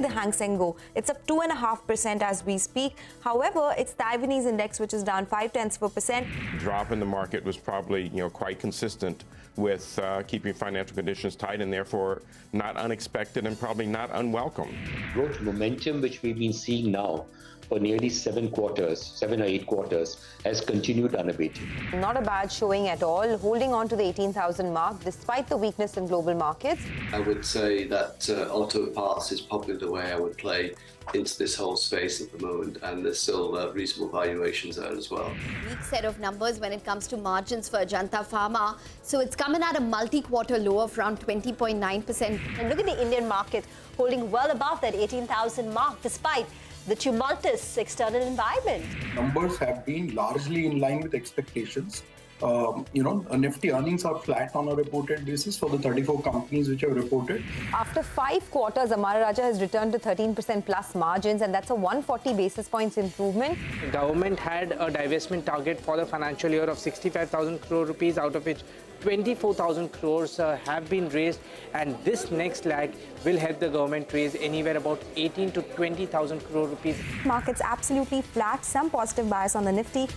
did the Hang Seng go? It's up 2.5% as we speak. However, it's Taiwanese index which is down 0.5%. Drop in the market was probably, quite consistent with keeping financial conditions tight and therefore not unexpected and probably not unwelcome. Growth momentum, which we've been seeing now for nearly 7 or 8 quarters, has continued unabated. Not a bad showing at all, holding on to the 18,000 mark despite the weakness in global markets. I would say that auto parts is probably the way I would play into this whole space at the moment, and there's still reasonable valuations there as well. Weak set of numbers when it comes to margins for Ajanta Pharma. So it's coming at a multi-quarter low of around 20.9%. And look at the Indian market holding well above that 18,000 mark despite the tumultuous external environment. Numbers have been largely in line with expectations. Nifty earnings are flat on a reported basis for the 34 companies which have reported. After 5 quarters, Amara Raja has returned to 13% plus margins, and that's a 140 basis points improvement. The government had a divestment target for the financial year of 65,000 crore rupees, out of which 24,000 crores have been raised, and this next lag will help the government raise anywhere about 18 to 20,000 crore rupees. Markets absolutely flat, some positive bias on the Nifty.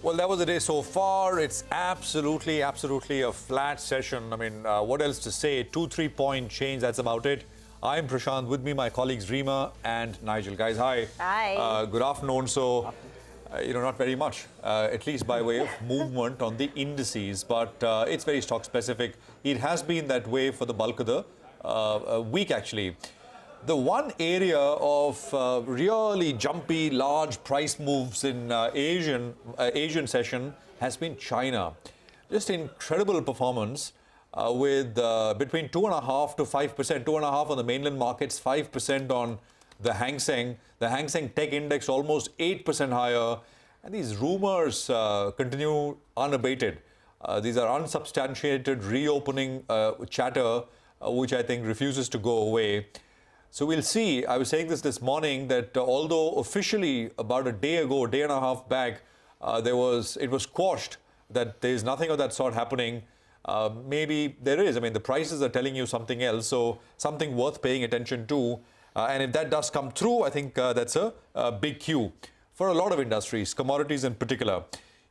Well, that was the day so far. It's absolutely a flat session. I mean, what else to say? 2-3 point change, that's about it. I'm Prashant, with me my colleagues Reema and Nigel. Guys, hi. Hi. Good afternoon. So, not very much, at least by way of movement on the indices, but it's very stock specific. It has been that way for the bulk of the week, actually. The one area of really jumpy, large price moves in Asian session has been China. Just incredible performance with between 2.5% to 5%, 2.5% on the mainland markets, 5% on the Hang Seng. The Hang Seng Tech Index almost 8% higher. And these rumors continue unabated. These are unsubstantiated reopening chatter, which I think refuses to go away. So we'll see. I was saying this morning that although officially about a day ago, day and a half back, it was quashed that there is nothing of that sort happening. Maybe there is. I mean, the prices are telling you something else, so something worth paying attention to. And if that does come through, I think that's a big cue for a lot of industries, commodities in particular.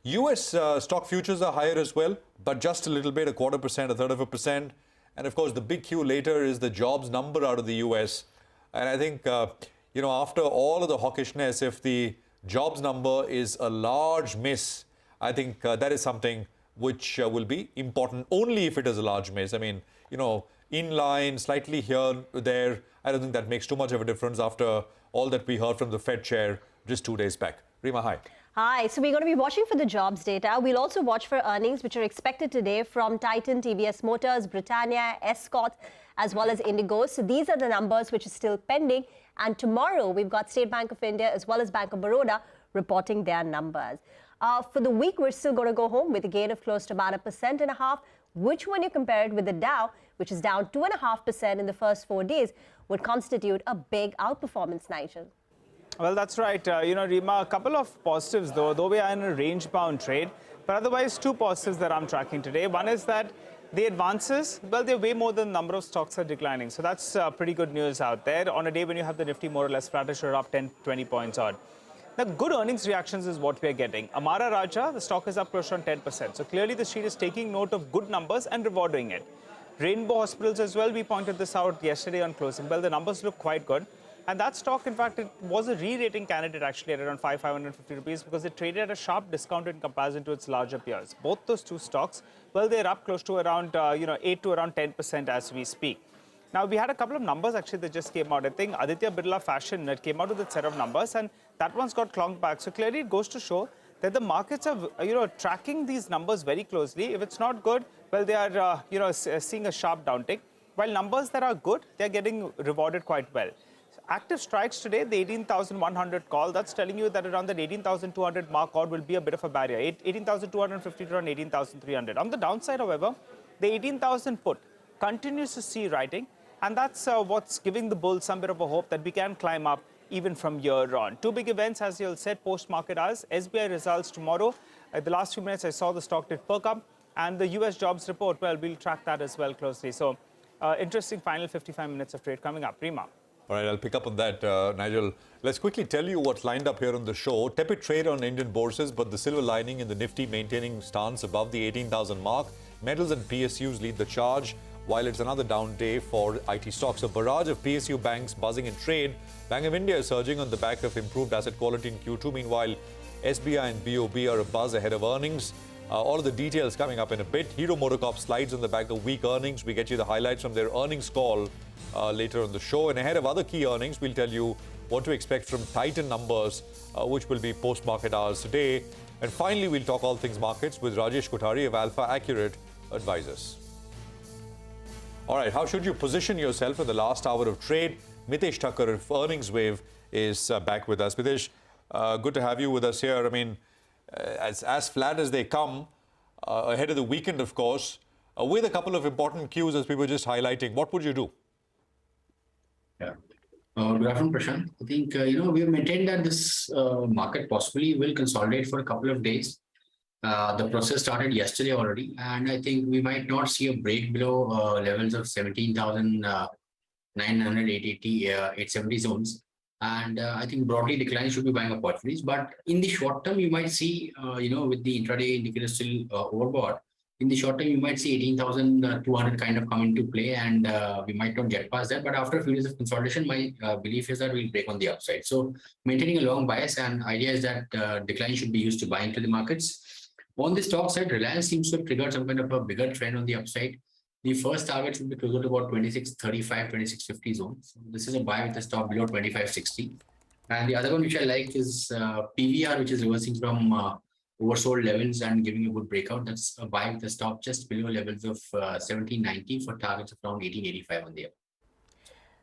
US stock futures are higher as well, but just a little bit, 0.25%, 1/3%. And of course, the big cue later is the jobs number out of the US. And I think, after all of the hawkishness, if the jobs number is a large miss, I think that is something which will be important only if it is a large miss. I mean, in line, slightly here, there, I don't think that makes too much of a difference after all that we heard from the Fed chair just 2 days back. Reema, hi. Hi, so we're going to be watching for the jobs data. We'll also watch for earnings, which are expected today from Titan, TVS Motors, Britannia, Escort, as well as Indigo. So these are the numbers which are still pending. And tomorrow, we've got State Bank of India as well as Bank of Baroda reporting their numbers. For the week, we're still going to go home with a gain of close to about 1.5%, which when you compare it with the Dow, which is down 2.5% in the first 4 days, would constitute a big outperformance, Nigel. Well, that's right. Reema, a couple of positives, though we are in a range-bound trade. But otherwise, 2 positives that I'm tracking today. One is that the advances, well, they're way more than the number of stocks are declining. So that's pretty good news out there on a day when you have the Nifty more or less flattish or up 10, 20 points odd. Now, good earnings reactions is what we're getting. Amara Raja, the stock is up close to 10%. So clearly, the street is taking note of good numbers and rewarding it. Rainbow Hospitals as well, we pointed this out yesterday on closing. Well, the numbers look quite good. And that stock, in fact, it was a re-rating candidate actually at around 550 rupees because it traded at a sharp discount in comparison to its larger peers. Both those 2 stocks, well, they're up close to around 8 to around 10% as we speak. Now, we had a couple of numbers actually that just came out. I think Aditya Birla Fashion, it came out with a set of numbers and that one's got clonked back. So clearly it goes to show that the markets are, tracking these numbers very closely. If it's not good, well, they are, seeing a sharp downtick. While numbers that are good, they're getting rewarded quite well. Active strikes today, the 18,100 call, that's telling you that around that 18,200 mark odd will be a bit of a barrier. 18,250 to around 18,300. On the downside, however, the 18,000 put continues to see writing, and that's what's giving the bulls some bit of a hope that we can climb up even from here on. 2 big events, as you'll said, post-market hours. SBI results tomorrow. The last few minutes, I saw the stock did perk up, and the US jobs report, well, we'll track that as well closely. So Interesting final 55 minutes of trade coming up. Rima. All right, I'll pick up on that, Nigel. Let's quickly tell you what's lined up here on the show. Tepid trade on Indian bourses, but the silver lining in the Nifty maintaining stance above the 18,000 mark. Metals and PSUs lead the charge, while it's another down day for IT stocks. A barrage of PSU banks buzzing in trade. Bank of India is surging on the back of improved asset quality in Q2. Meanwhile, SBI and BOB are a buzz ahead of earnings. All of the details coming up in a bit. Hero MotoCorp slides on the back of weak earnings. We get you the highlights from their earnings call later on the show. And ahead of other key earnings, we'll tell you what to expect from Titan numbers, which will be post-market hours today. And finally, we'll talk all things markets with Rajesh Kothari of Alpha Accurate Advisors. All right, how should you position yourself in the last hour of trade? Mitesh Thakkar of Earnings Wave is back with us. Mitesh, good to have you with us here. I mean, as flat as they come, ahead of the weekend, of course, with a couple of important cues as we were just highlighting, what would you do? Yeah. Good afternoon, Prashant. I think, we have maintained that this market possibly will consolidate for a couple of days. The process started yesterday already, and I think we might not see a break below levels of 17,980, 870 zones. And I think broadly declines should be buying opportunities. But in the short term, you might see, with the intraday indicators still overbought, in the short term, you might see 18,200 kind of come into play, and we might not get past that. But after a few days of consolidation, my belief is that we'll break on the upside. So maintaining a long bias, and idea is that decline should be used to buy into the markets. On the stock side, Reliance seems to have triggered some kind of a bigger trend on the upside. The first target should be closer to about 2635, 2650 zone. So this is a buy with a stop below 2560. And the other one which I like is PVR, which is reversing from oversold levels and giving a good breakout. That's a buy with a stop just below levels of 1790 for targets of around 1885 on the up.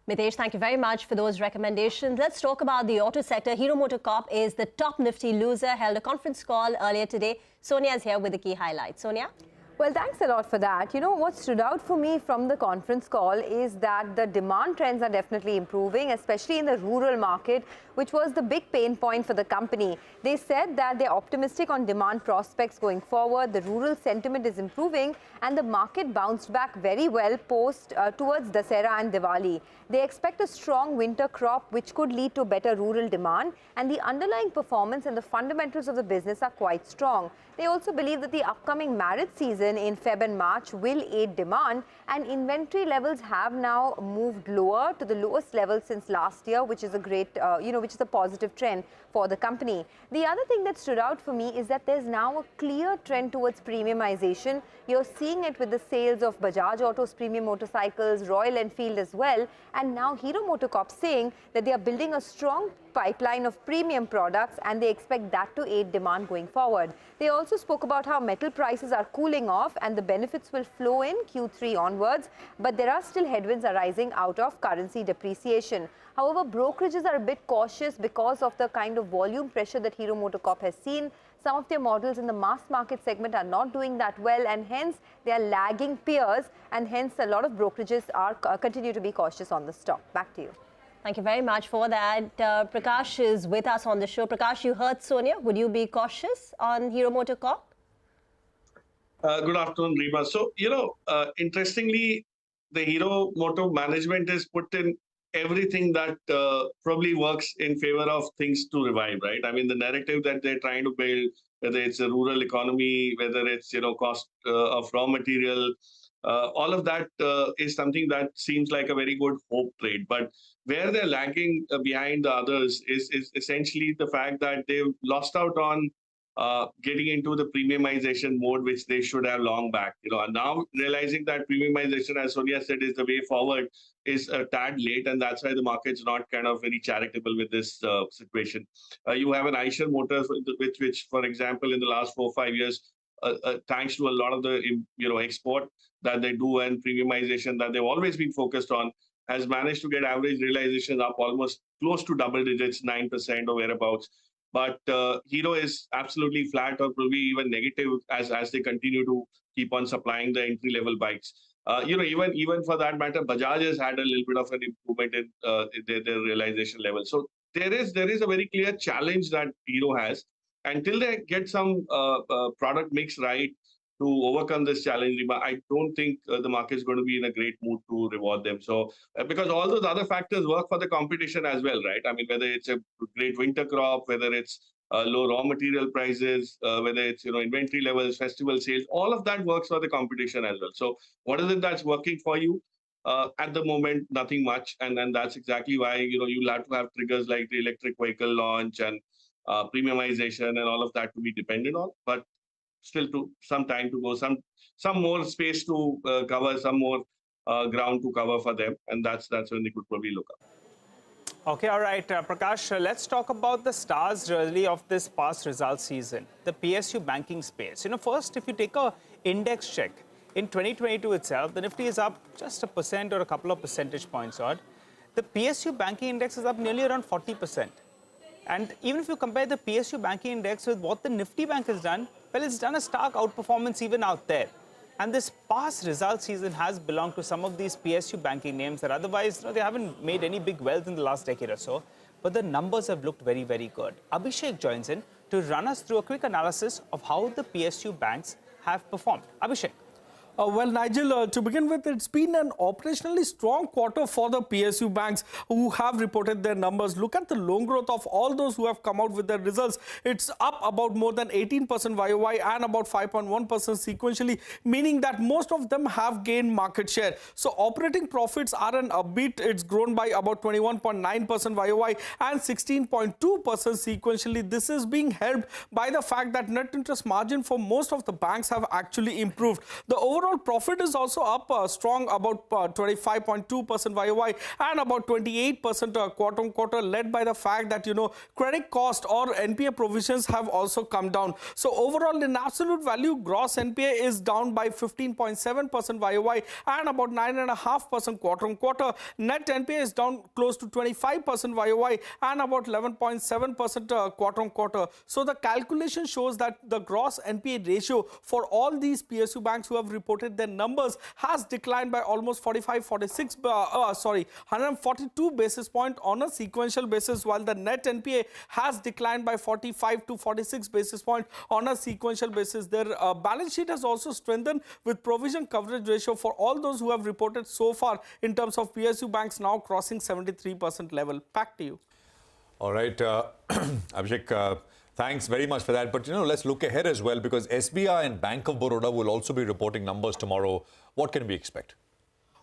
Mitesh, thank you very much for those recommendations. Let's talk about the auto sector. Hero MotoCorp is the top Nifty loser, held a conference call earlier today. Sonia is here with the key highlights. Sonia? Well, thanks a lot for that. You know, what stood out for me from the conference call is that the demand trends are definitely improving, especially in the rural market, which was the big pain point for the company. They said that they're optimistic on demand prospects going forward. The rural sentiment is improving, and the market bounced back very well towards Dussehra and Diwali. They expect a strong winter crop, which could lead to better rural demand, and the underlying performance and the fundamentals of the business are quite strong. They also believe that the upcoming marriage season in Feb and March will aid demand, and inventory levels have now moved lower to the lowest level since last year, which is a great, which is a positive trend for the company. The other thing that stood out for me is that there's now a clear trend towards premiumization. You're seeing it with the sales of Bajaj Auto's premium motorcycles, Royal Enfield as well, and now Hero MotoCorp saying that they are building a strong pipeline of premium products, and they expect that to aid demand going forward. They also spoke about how metal prices are cooling off and the benefits will flow in Q3 onwards, but there are still headwinds arising out of currency depreciation. However, brokerages are a bit cautious because of the kind of volume pressure that Hero MotoCorp has seen. Some of their models in the mass market segment are not doing that well, and hence they are lagging peers, and hence a lot of brokerages are continue to be cautious on the stock. Back to you. Thank you very much for that. Prakash is with us on the show. Prakash, you heard Sonia. Would you be cautious on Hero MotoCorp? Good afternoon, Rima. So, interestingly, the Hero Moto management is put in everything that probably works in favor of things to revive, right? I mean, the narrative that they're trying to build, whether it's a rural economy, whether it's, cost of raw material, all of that is something that seems like a very good hope trade. But where they're lagging behind the others is essentially the fact that they've lost out on getting into the premiumization mode, which they should have long back. And now realizing that premiumization, as Sonia said, is the way forward, is a tad late, and that's why the market's not kind of very charitable with this situation. You have an Eicher Motors, which, for example, in the last 4 or 5 years, thanks to a lot of the export that they do and premiumization that they've always been focused on, has managed to get average realizations up almost close to double digits, 9% or whereabouts. But Hero is absolutely flat or probably even negative as they continue to keep on supplying the entry-level bikes. Even for that matter, Bajaj has had a little bit of an improvement in their realization level. So there is a very clear challenge that Hero has. Until they get some product mix right, to overcome this challenge, Rima, I don't think the market is going to be in a great mood to reward them. So, because all those other factors work for the competition as well, right? I mean, whether it's a great winter crop, whether it's low raw material prices, whether it's inventory levels, festival sales, all of that works for the competition as well. So, what is it that's working for you? At the moment, nothing much, and then that's exactly why you'll have to have triggers like the electric vehicle launch and premiumization and all of that to be dependent on. But still, some time to go, some more space to cover, some more ground to cover for them, and that's when they could probably look up. Okay, all right, Prakash, let's talk about the stars really of this past results season, the PSU banking space. First, if you take a index check, in 2022 itself, the Nifty is up just 1% or a couple of percentage points odd. The PSU banking index is up nearly around 40%. And even if you compare the PSU banking index with what the Nifty Bank has done, well, it's done a stark outperformance even out there. And this past result season has belonged to some of these PSU banking names that otherwise they haven't made any big wealth in the last decade or so. But the numbers have looked very, very good. Abhishek joins in to run us through a quick analysis of how the PSU banks have performed. Abhishek. Well, Nigel, to begin with, it's been an operationally strong quarter for the PSU banks who have reported their numbers. Look at the loan growth of all those who have come out with their results. It's up about more than 18% YOY and about 5.1% sequentially, meaning that most of them have gained market share. So operating profits are an upbeat. It's grown by about 21.9% YOY and 16.2% sequentially. This is being helped by the fact that net interest margin for most of the banks have actually improved. The overall profit is also up strong, about 25.2% YOY and about 28% quarter on quarter, led by the fact that credit cost or NPA provisions have also come down. So overall, in absolute value, gross NPA is down by 15.7% YOY and about 9.5% quarter on quarter. Net NPA is down close to 25% YOY and about 11.7% quarter on quarter. So the calculation shows that the gross NPA ratio for all these PSU banks who have reported their numbers has declined by almost 142 basis points on a sequential basis, while the net NPA has declined by 45 to 46 basis points on a sequential basis. Their balance sheet has also strengthened, with provision coverage ratio for all those who have reported so far in terms of PSU banks now crossing 73% level. Back to you. All right, Abhishek. Thanks very much for that. But, let's look ahead as well, because SBI and Bank of Baroda will also be reporting numbers tomorrow. What can we expect?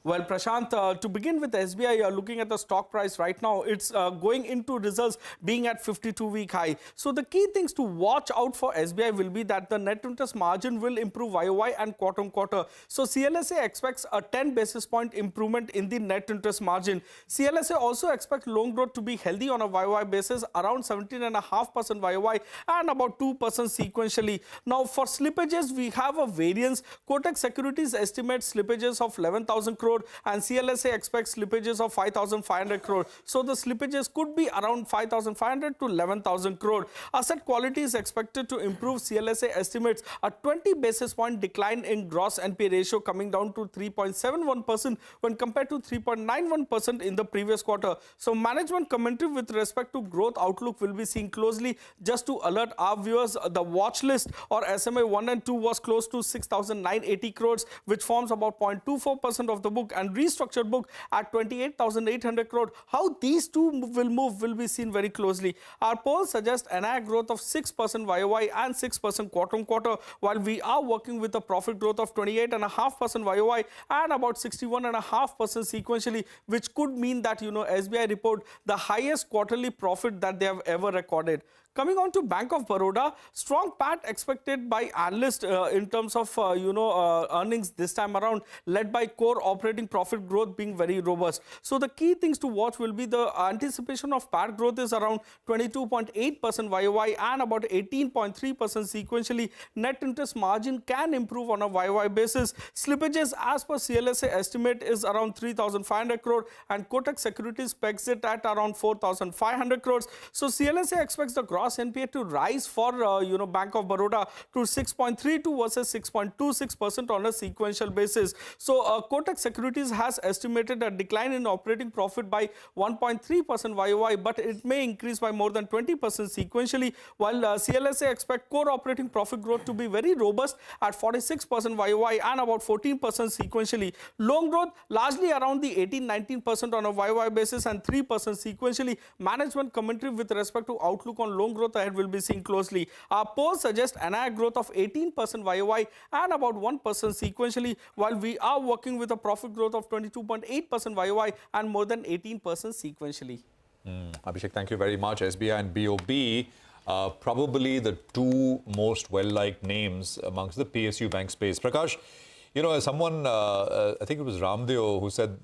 Well, Prashant, to begin with SBI, looking at the stock price right now, it's going into results being at 52-week high. So the key things to watch out for SBI will be that the net interest margin will improve YOY and quarter on quarter. So CLSA expects a 10 basis point improvement in the net interest margin. CLSA also expects loan growth to be healthy on a YOY basis, around 17.5% YOY and about 2% sequentially. Now, for slippages, we have a variance. Kotak Securities estimates slippages of 11,000 crore and CLSA expects slippages of 5,500 crore. So the slippages could be around 5,500 to 11,000 crore. Asset quality is expected to improve. CLSA estimates a 20 basis point decline in gross NPA ratio, coming down to 3.71% when compared to 3.91% in the previous quarter. So management commentary with respect to growth outlook will be seen closely. Just to alert our viewers, the watch list or SMA 1 and 2 was close to 6,980 crores, which forms about 0.24% of the book, and restructured book at 28,800 crore. How these two will move will be seen very closely. Our polls suggest NII growth of 6% YOY and 6% quarter on quarter, while we are working with a profit growth of 28.5% YOY and about 61.5% sequentially, which could mean that SBI report the highest quarterly profit that they have ever recorded. Coming on to Bank of Baroda, strong PAT expected by analysts in terms of earnings this time around, led by core operating profit growth being very robust. So the key things to watch will be the anticipation of PAT growth is around 22.8% YOY and about 18.3% sequentially. Net interest margin can improve on a YOY basis. Slippages as per CLSA estimate is around 3,500 crore and Kotak Securities pegs it at around 4,500 crores. So CLSA expects the gross gross NPA to rise for Bank of Baroda to 6.32 versus 6.26% on a sequential basis. So Kotak Securities has estimated a decline in operating profit by 1.3% YOY, but it may increase by more than 20% sequentially, while CLSA expect core operating profit growth to be very robust at 46% YOY and about 14% sequentially. Loan growth largely around the 18-19% on a YOY basis and 3% sequentially. Management commentary with respect to outlook on loan growth ahead will be seen closely. Our polls suggest NII growth of 18% YOY and about 1% sequentially, while we are working with a profit growth of 22.8% YOY and more than 18% sequentially. Abhishek, thank you very much. SBI and BOB, probably the two most well-liked names amongst the PSU bank space. Prakash, someone, I think it was Ramdeo who said,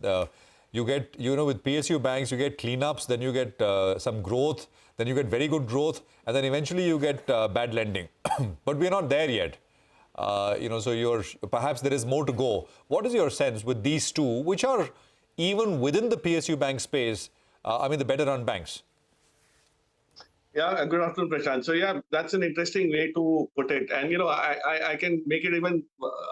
you get, with PSU banks, you get cleanups, then you get some growth, then you get very good growth, and then eventually you get bad lending. But we're not there yet. So perhaps there is more to go. What is your sense with these two, which are even within the PSU bank space, the better run banks? Yeah, good afternoon, Prashant. So yeah, that's an interesting way to put it. And, I can make it even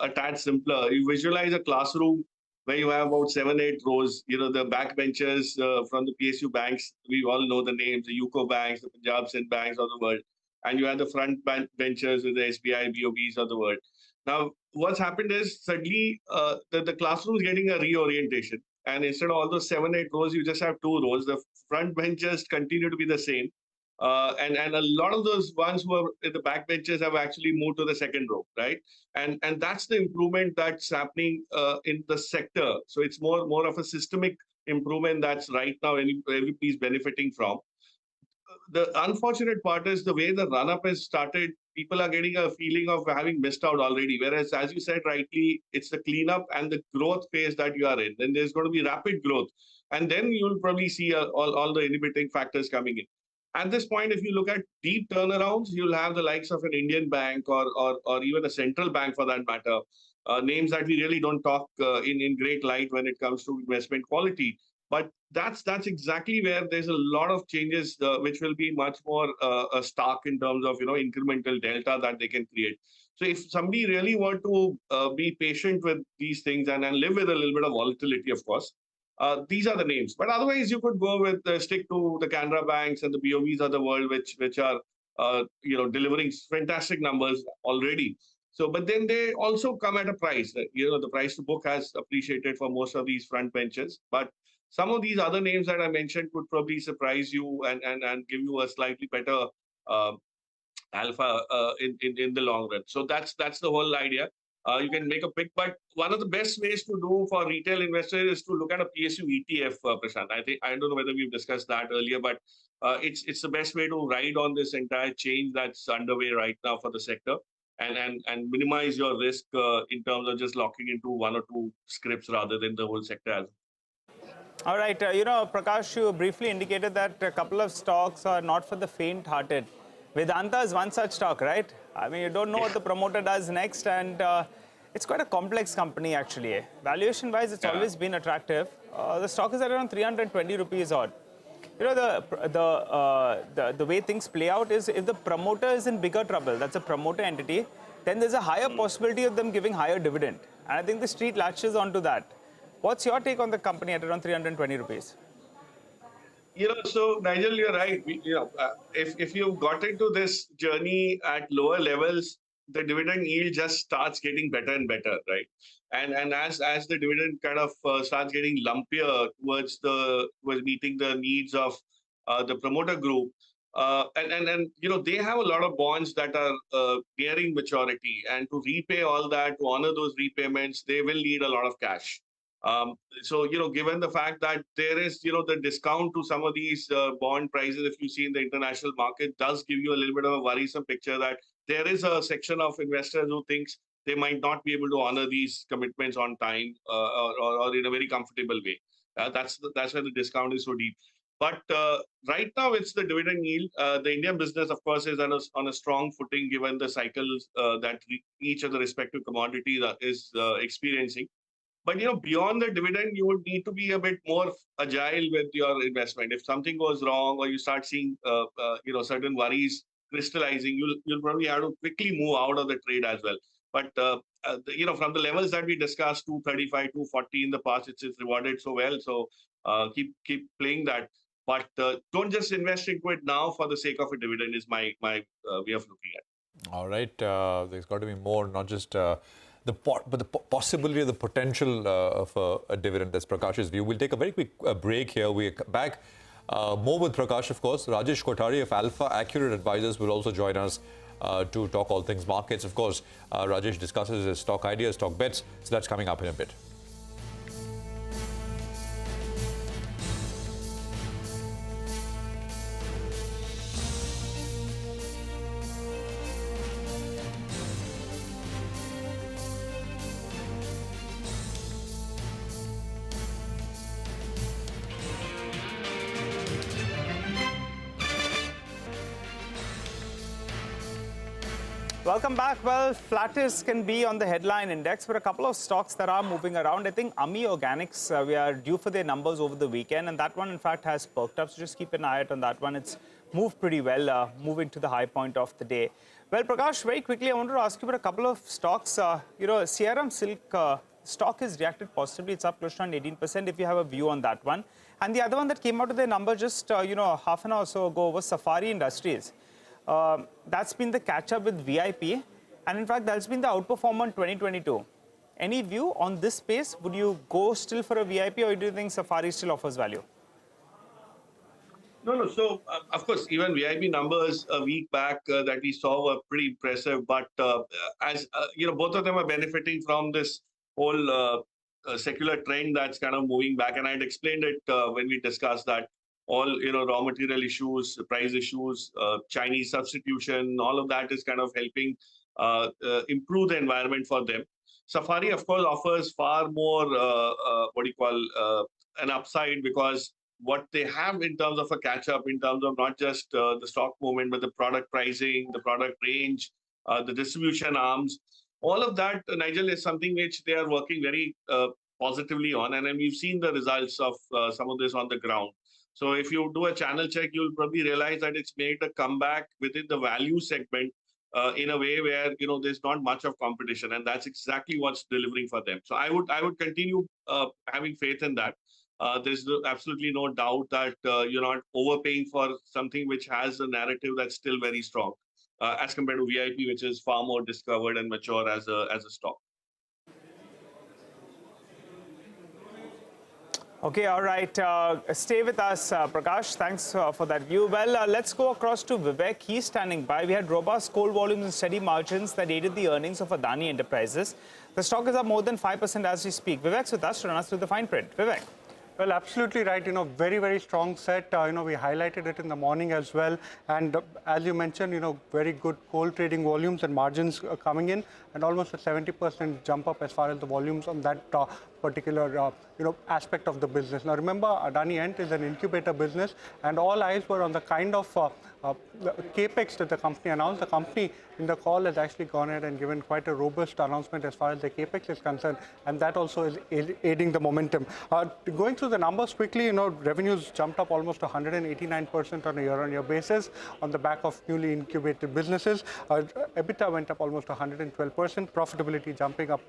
a tad simpler. You visualize a classroom where you have about 7-8 rows, the backbenchers from the PSU banks. We all know the names, the UCO banks, the Punjab Sind banks of the world. And you have the front benchers with the SBI, BOBs of the world. Now, what's happened is suddenly the classroom is getting a reorientation. And instead of all those 7-8 rows, you just have 2 rows. The front benchers continue to be the same. And a lot of those ones who are in the back benches have actually moved to the second row, right? And that's the improvement that's happening in the sector. So it's more of a systemic improvement that's right now everybody's benefiting from. The unfortunate part is the way the run-up has started, people are getting a feeling of having missed out already. Whereas, as you said rightly, it's the cleanup and the growth phase that you are in. Then there's going to be rapid growth. And then you'll probably see all the inhibiting factors coming in. At this point, if you look at deep turnarounds, you'll have the likes of an Indian bank or even a central bank for that matter, names that we really don't talk in great light when it comes to investment quality. But that's exactly where there's a lot of changes which will be much more stark in terms of incremental delta that they can create. So if somebody really want to be patient with these things and live with a little bit of volatility, of course, these are the names. But otherwise, you could go with stick to the Canara banks and the BOVs of the world, which are delivering fantastic numbers already. So, but then they also come at a price. The price to book has appreciated for most of these front benches. But some of these other names that I mentioned could probably surprise you and give you a slightly better alpha in the long run. So that's the whole idea. You can make a pick, but one of the best ways to do for retail investors is to look at a PSU ETF, Prashant. I don't know whether we've discussed that earlier, but it's the best way to ride on this entire change that's underway right now for the sector and minimize your risk in terms of just locking into 1 or 2 scripts rather than the whole sector. All right, Prakash, you briefly indicated that a couple of stocks are not for the faint-hearted. Vedanta is one such stock, right? You don't know what the promoter does next, and it's quite a complex company, actually. Valuation-wise, it's always been attractive. The stock is at around 320 rupees odd. The way things play out is if the promoter is in bigger trouble, that's a promoter entity, then there's a higher possibility of them giving higher dividend. And I think the street latches onto that. What's your take on the company at around 320 rupees? So Nigel, you're right. If you've got into this journey at lower levels, the dividend yield just starts getting better and better, right? And as the dividend kind of starts getting lumpier towards meeting the needs of the promoter group, and they have a lot of bonds that are nearing maturity, and to repay all that, to honor those repayments, they will need a lot of cash. So, given the fact that there is, the discount to some of these bond prices, if you see in the international market, does give you a little bit of a worrisome picture that there is a section of investors who thinks they might not be able to honor these commitments on time or in a very comfortable way. That's why the discount is so deep. But right now, it's the dividend yield. The Indian business, of course, is on a strong footing given the cycles that each of the respective commodities is experiencing. But beyond the dividend, you would need to be a bit more agile with your investment. If something goes wrong or you start seeing certain worries crystallizing, you'll probably have to quickly move out of the trade as well. But from the levels that we discussed, 235, 240 in the past, it's rewarded so well. So keep playing that. But don't just invest into it now for the sake of a dividend. Is my way of looking at it. All right, there's got to be more, not just the possibility of the potential of a dividend. That's Prakash's view. We'll take a very quick break here. We're back. More with Prakash, of course. Rajesh Kothari of Alpha Accurate Advisors will also join us to talk all things markets. Of course, Rajesh discusses his stock ideas, stock bets. So that's coming up in a bit. Welcome back. Well, flattish can be on the headline index, but a couple of stocks that are moving around. I think AMI Organics, we are due for their numbers over the weekend, and that one, in fact, has perked up. So just keep an eye out on that one. It's moved pretty well, moving to the high point of the day. Well, Prakash, very quickly, I wanted to ask you about a couple of stocks. CRM Silk stock has reacted positively. It's up close to 18%, if you have a view on that one. And the other one that came out of their number just, half an hour or so ago was Safari Industries. That's been the catch-up with VIP, and in fact, that's been the outperformer in 2022. Any view on this space? Would you go still for a VIP, or do you think Safari still offers value? No. So, of course, even VIP numbers a week back that we saw were pretty impressive. But as both of them are benefiting from this whole secular trend that's kind of moving back. And I had explained it when we discussed that. All raw material issues, price issues, Chinese substitution, all of that is kind of helping improve the environment for them. Safari, of course, offers far more an upside, because what they have in terms of a catch-up, in terms of not just the stock movement, but the product pricing, the product range, the distribution arms, all of that, Nigel, is something which they are working very positively on, and we've seen the results of some of this on the ground. So if you do a channel check, you'll probably realize that it's made a comeback within the value segment in a way where there's not much of competition, and that's exactly what's delivering for them. So I would continue having faith in that. There's absolutely no doubt that you're not overpaying for something which has a narrative that's still very strong as compared to VIP, which is far more discovered and mature as a stock. Okay, all right. Stay with us, Prakash. Thanks for that view. Well, let's go across to Vivek. He's standing by. We had robust coal volumes and steady margins that aided the earnings of Adani Enterprises. The stock is up more than 5% as we speak. Vivek's with us to run us through the fine print. Vivek. Well, absolutely right. Very, very strong set. We highlighted it in the morning as well. And as you mentioned, very good coal trading volumes and margins coming in, and almost a 70% jump up as far as the volumes on that particular aspect of the business. Now, remember, Adani Ent is an incubator business, and all eyes were on the kind of capex that the company announced. The company in the call has actually gone ahead and given quite a robust announcement as far as the capex is concerned, and that also is aiding the momentum. Going through the numbers quickly, revenues jumped up almost 189% on a year-on-year basis on the back of newly incubated businesses. EBITDA went up almost 112%, profitability jumping up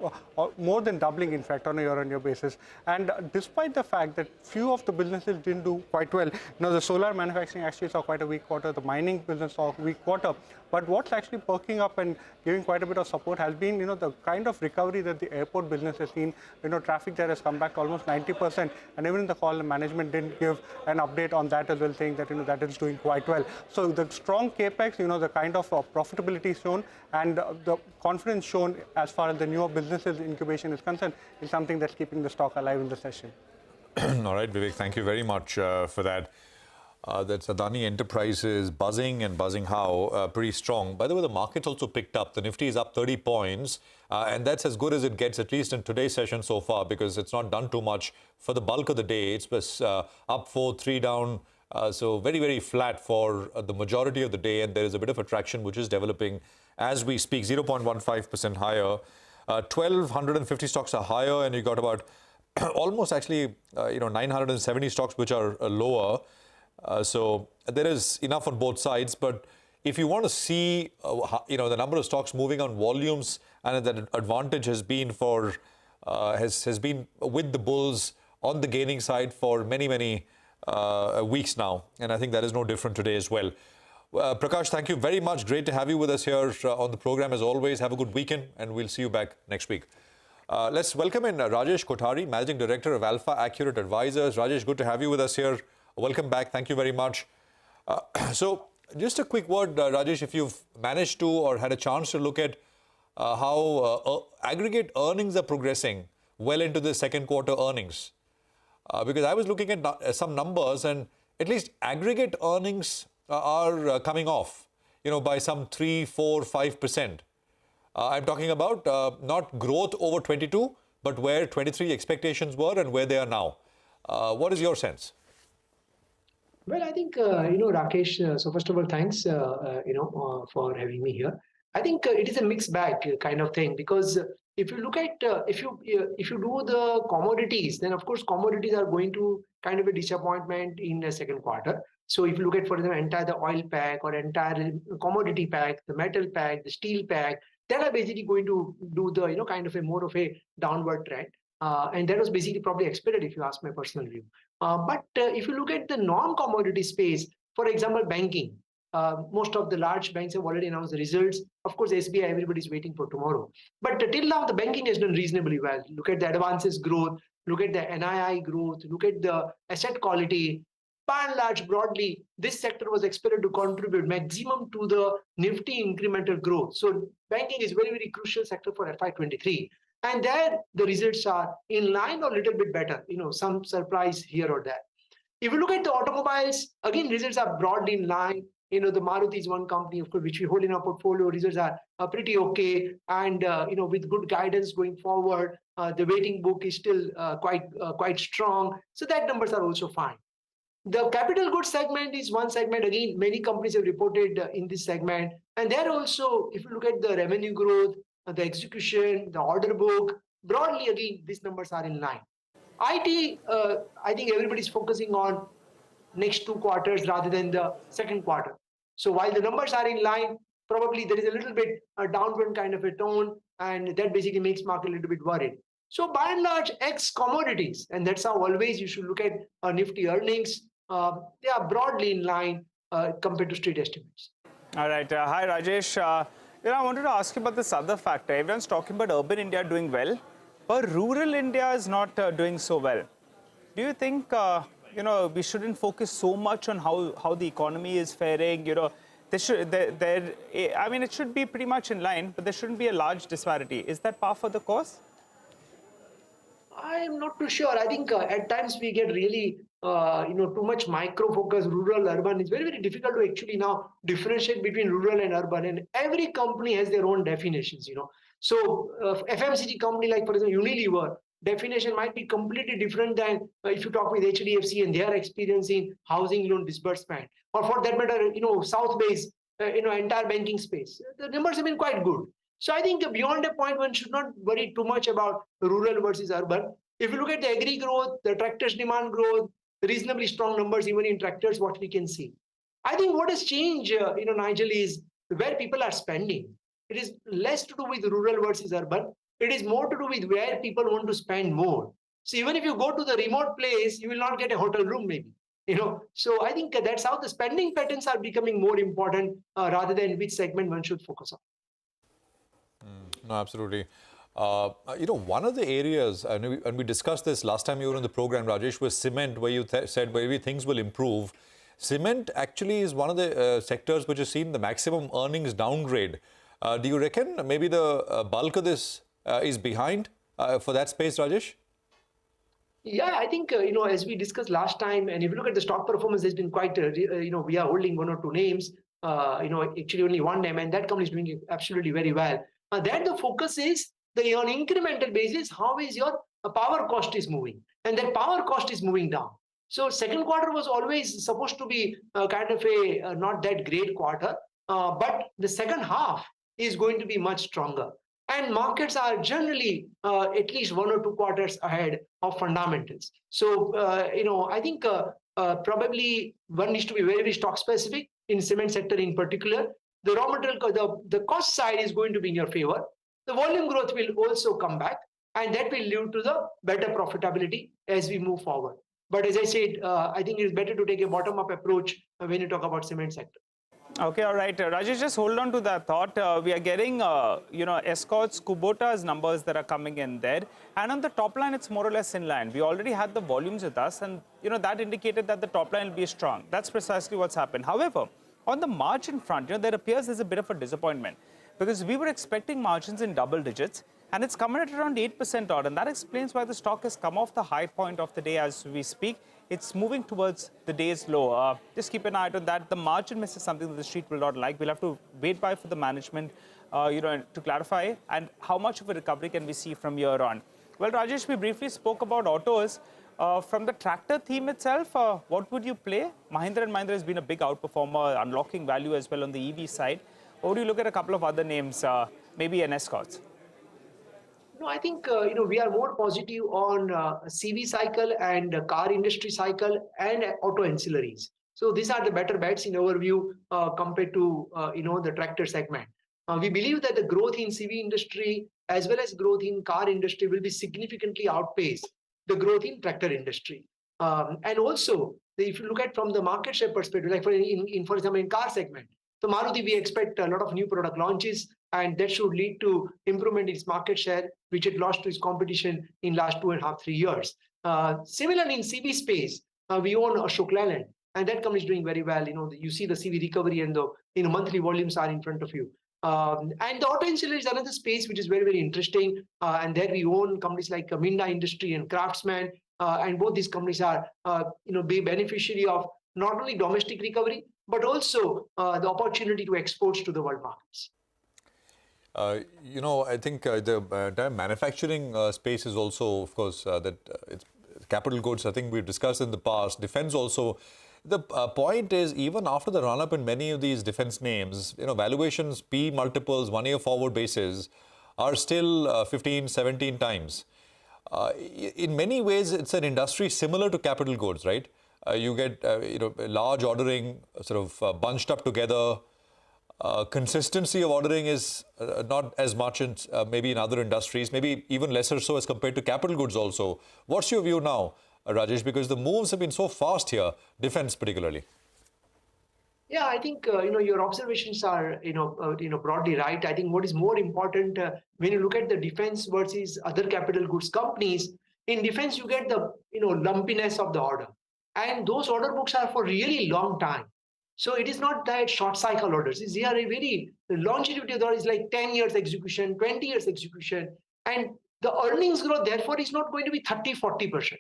more than doubling, in fact, on a year-on-year basis. And despite the fact that few of the businesses didn't do quite well, the solar manufacturing actually saw quite a weak quarter, the mining business saw a weak quarter. But what's actually perking up and giving quite a bit of support has been, the kind of recovery that the airport business has seen. Traffic there has come back to almost 90%. And even in the call, the management didn't give an update on that as well, saying that, that is doing quite well. So the strong capex, the kind of profitability shown and the confidence shown as far as the newer businesses incubation is concerned is something that's keeping the stock alive in the session. All right, Vivek, thank you very much for that. That's Adani Enterprises buzzing, and buzzing how? Pretty strong. By the way, the market's also picked up. The Nifty is up 30 points, and that's as good as it gets, at least in today's session so far, because it's not done too much for the bulk of the day. It's up 4, 3 down, so very, very flat for the majority of the day, and there is a bit of a traction which is developing as we speak, 0.15% higher. 1,250 stocks are higher, and you got about almost actually 970 stocks which are lower. So there is enough on both sides. But if you want to see the number of stocks moving on volumes, and that advantage has been for has been with the bulls on the gaining side for many weeks now, and I think that is no different today as well. Prakash, thank you very much. Great to have you with us here on the program as always. Have a good weekend, and we'll see you back next week. Let's welcome in Rajesh Kothari, Managing Director of Alpha Accurate Advisors. Rajesh, good to have you with us here. Welcome back. Thank you very much. So just a quick word, Rajesh, if you've managed to or had a chance to look at how aggregate earnings are progressing well into the second quarter earnings. Because I was looking at some numbers, and at least aggregate earnings are coming off, by some 3, 4, 5%. I'm talking about not growth over 22, but where 23 expectations were and where they are now. What is your sense? Well, I think, Rakesh, so first of all, thanks, for having me here. I think it is a mixed bag kind of thing, because if you look at, if you do the commodities, then of course commodities are going to kind of a disappointment in the second quarter. So if you look at, for example, entire the oil pack or entire commodity pack, the metal pack, the steel pack, that are basically going to do the, kind of a more of a downward trend. And that was basically probably expected if you ask my personal view. But if you look at the non-commodity space, for example, banking, most of the large banks have already announced the results. Of course, SBI, everybody's waiting for tomorrow. But till now, the banking has done reasonably well. Look at the advances growth, look at the NII growth, look at the asset quality. By and large, broadly, this sector was expected to contribute maximum to the Nifty incremental growth. So banking is very crucial sector for FY23. And there, the results are in line or a little bit better, some surprise here or there. If you look at the automobiles, again, results are broadly in line. The Maruti is one company, of course, which we hold in our portfolio. Results are pretty okay. And, with good guidance going forward, the waiting book is still quite strong. So that numbers are also fine. The capital goods segment is one segment. Again, many companies have reported in this segment. And there also, if you look at the revenue growth, the execution, the order book, broadly, again, these numbers are in line. IT, I think everybody's focusing on next 2 quarters rather than the second quarter. So while the numbers are in line, probably there is a little bit a downward kind of a tone, and that basically makes market a little bit worried. So by and large, ex commodities, and that's how always you should look at Nifty earnings. They are broadly in line compared to street estimates. All right. Hi, Rajesh. I wanted to ask you about this other factor. Everyone's talking about urban India doing well, but rural India is not doing so well. Do you think, we shouldn't focus so much on how the economy is faring? It should be pretty much in line, but there shouldn't be a large disparity. Is that par for the course? I am not too sure. I think at times we get really, too much micro focus, rural, urban. It's very difficult to actually now differentiate between rural and urban. And every company has their own definitions, So FMCG company like, for example, Unilever, definition might be completely different than if you talk with HDFC and they are experiencing housing loan disbursement. Or for that matter, South Bay's, entire banking space. The numbers have been quite good. So I think beyond a point, one should not worry too much about rural versus urban. If you look at the agri growth, the tractors demand growth, reasonably strong numbers even in tractors, what we can see. I think what has changed, Nigel, is where people are spending. It is less to do with rural versus urban. It is more to do with where people want to spend more. So even if you go to the remote place, you will not get a hotel room maybe. So I think that's how the spending patterns are becoming more important rather than which segment one should focus on. No, absolutely. One of the areas, and we discussed this last time you were on the program, Rajesh, was cement, where you said maybe things will improve. Cement actually is one of the sectors which has seen the maximum earnings downgrade. Do you reckon maybe the bulk of this is behind for that space, Rajesh? Yeah, I think, as we discussed last time, and if you look at the stock performance, has been quite, we are holding 1 or 2 names, actually only one name, and that company is doing absolutely very well. Then the focus is on incremental basis, how is your power cost is moving, and that power cost is moving down. So second quarter was always supposed to be kind of a not that great quarter, but the second half is going to be much stronger. And markets are generally at least 1 or 2 quarters ahead of fundamentals. So, I think probably one needs to be very, very stock specific in cement sector in particular. The raw material, the cost side is going to be in your favor. The volume growth will also come back, and that will lead to the better profitability as we move forward. But as I said, I think it is better to take a bottom-up approach when you talk about cement sector. Okay, all right. Rajesh, just hold on to that thought. We are getting, Escorts, Kubota's numbers that are coming in there. And on the top line, it's more or less in line. We already had the volumes with us, and, that indicated that the top line will be strong. That's precisely what's happened. However, on the margin front, there appears there's a bit of a disappointment because we were expecting margins in double digits, and it's coming at around 8% odd. And that explains why the stock has come off the high point of the day as we speak. It's moving towards the day's low. Just keep an eye on that. The margin miss is something that the street will not like. We'll have to wait by for the management, to clarify. And how much of a recovery can we see from here on? Well, Rajesh, we briefly spoke about autos. From the tractor theme itself, what would you play? Mahindra & Mahindra has been a big outperformer, unlocking value as well on the EV side. Or do you look at a couple of other names, maybe an Escorts? No, I think, we are more positive on CV cycle and car industry cycle and auto ancillaries. So these are the better bets in our view compared to, the tractor segment. We believe that the growth in CV industry as well as growth in car industry will be significantly outpaced the growth in tractor industry. And also, if you look at from the market share perspective, like for example, in car segment, so Maruti, we expect a lot of new product launches, and that should lead to improvement in its market share, which it lost to its competition in last 2.5, 3 years. Similarly, in CV space, we own Ashok Leyland, and that company is doing very well. You see the CV recovery and the monthly volumes are in front of you. And the auto ancillary is another space which is very, very interesting. And there we own companies like Minda Industry and Craftsman, and both these companies are, be beneficiary of not only domestic recovery, but also the opportunity to exports to the world markets. I think the manufacturing space is also, of course, it's capital goods. I think we've discussed in the past. Defense also. The point is, even after the run-up in many of these defense names, valuations, P multiples, 1 year forward basis are still 15, 17 times. In many ways, it's an industry similar to capital goods, right? You get, large ordering sort of bunched up together. Consistency of ordering is not as much in maybe in other industries, maybe even lesser so as compared to capital goods also. What's your view now, Rajesh? Because the moves have been so fast here, defense particularly. Yeah, I think your observations are broadly right. I think what is more important when you look at the defense versus other capital goods companies, in defense you get the lumpiness of the order, and those order books are for really long time. So it is not that short cycle orders. They are a very longevity of the order is like 10 years execution, 20 years execution, and the earnings growth therefore is not going to be 30-40%.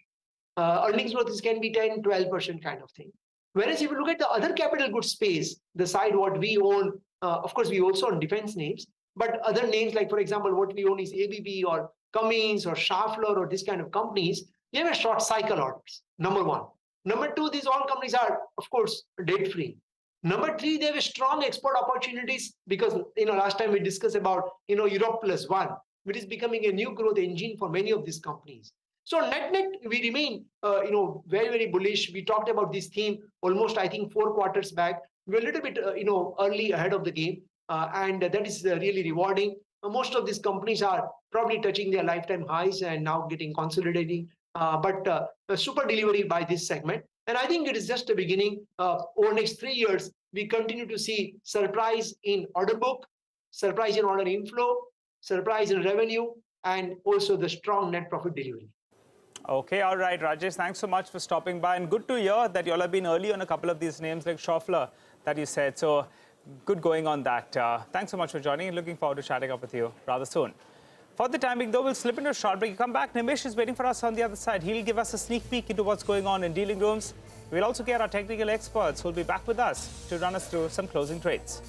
Earnings growth can be 10-12% kind of thing. Whereas if you look at the other capital goods space, the side what we own, of course we also own defense names, but other names like for example what we own is ABB or Cummins or Schaeffler or this kind of companies, they have a short cycle orders, number one. Number two, these all companies are of course debt free. Number three, they have a strong export opportunities because last time we discussed about Europe plus one, which is becoming a new growth engine for many of these companies. So net, we remain, very, very bullish. We talked about this theme almost, I think, 4 quarters back. We're a little bit, early ahead of the game, and that is really rewarding. Most of these companies are probably touching their lifetime highs and now getting consolidating, but a super delivery by this segment. And I think it is just the beginning. Over the next 3 years, we continue to see surprise in order book, surprise in order inflow, surprise in revenue, and also the strong net profit delivery. Okay, all right, Rajesh, thanks so much for stopping by. And good to hear that you all have been early on a couple of these names like Schaeffler that you said. So good going on that. Thanks so much for joining and looking forward to chatting up with you rather soon. For the time being, though, we'll slip into a short break. You come back, Nimesh is waiting for us on the other side. He'll give us a sneak peek into what's going on in dealing rooms. We'll also get our technical experts who'll be back with us to run us through some closing trades.